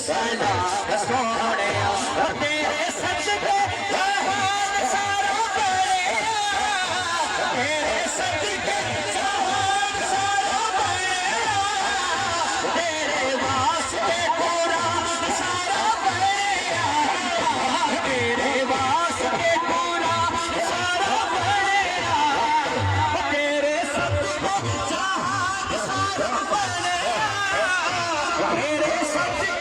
सलाम सोने तेरे सजदे जहान सारा बनेगा, तेरे सजदे जहान सारा बनेगा, तेरे वास्ते कुरान सारा बनेगा, तेरे वास्ते कुरान सारा बनेगा, तेरे सजदे जहान सारा बनेगा, तेरे सजदे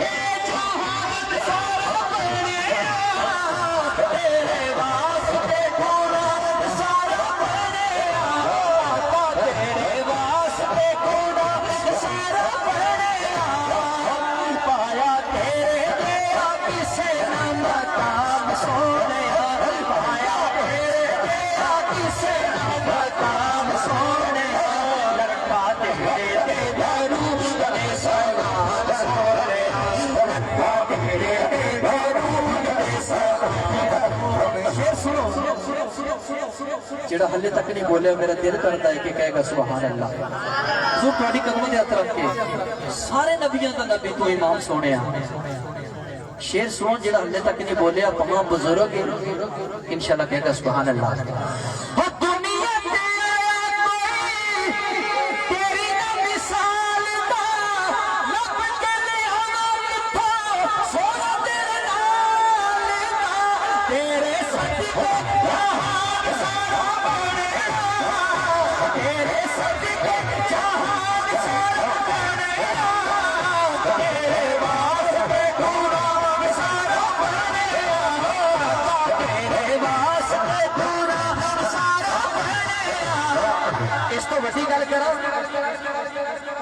जेड़ा हले तक नहीं बोले मेरा दिल करता है कि कहेगा सुभान अल्लाह। जो थोड़ी कदमों के हथ रख के सारे नबियों का नबी तो इमाम सोने शेर सुनो जेड़ा हले तक नहीं बोले पमा बुजुर्ग इंशाल्लाह कहेगा सुभान अल्लाह।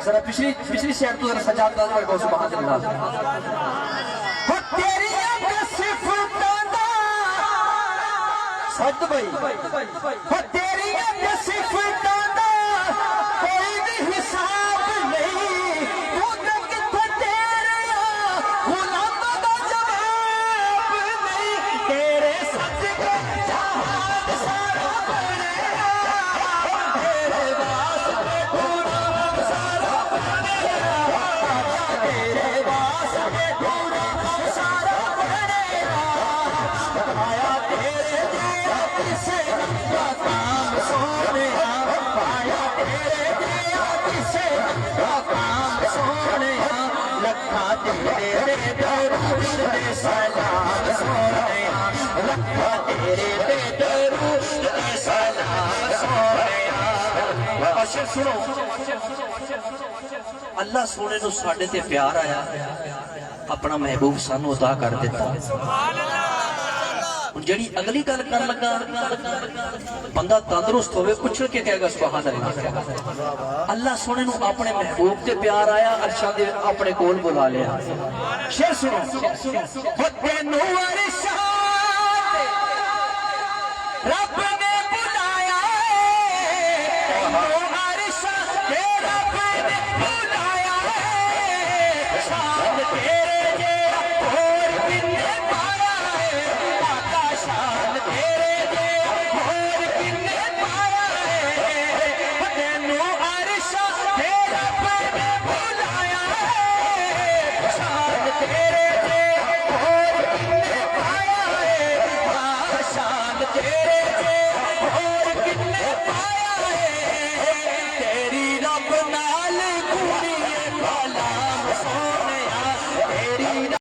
जरा पिछली पिछली शेर तो जरा सजाद को सुभान अल्लाह। सद भाई तेरी कोई भी हिसाब नहीं, तू तक तेरे गुलामों का जवाब नहीं, तेरे सजदे जहान सारा बनेगा, तेरे वास्ते कुरान सारा बनेगा, तेरे वास्ते कुरान सारा बनेगा, आया तेरे किसे काम सोने आया तेरे किसे काम सोने लखा तेरे दरूद दे सलाम सोने लखा तेरे दरूद दे सलाम सोने। अच्छा सुनो अल्लाह सोने नु साडे ते प्यार आया, अपना महबूब सानू अता कर दिता। जी अगली गल कर लगा बंदा तंदुरुस्त होवे कुछ के कहेगा सुभान अल्लाह। अल्लाह सोने नु अपने महबूब ते प्यार आया, अर्शा दे अपने कोल बुला लिया। शेर सुनो रब ने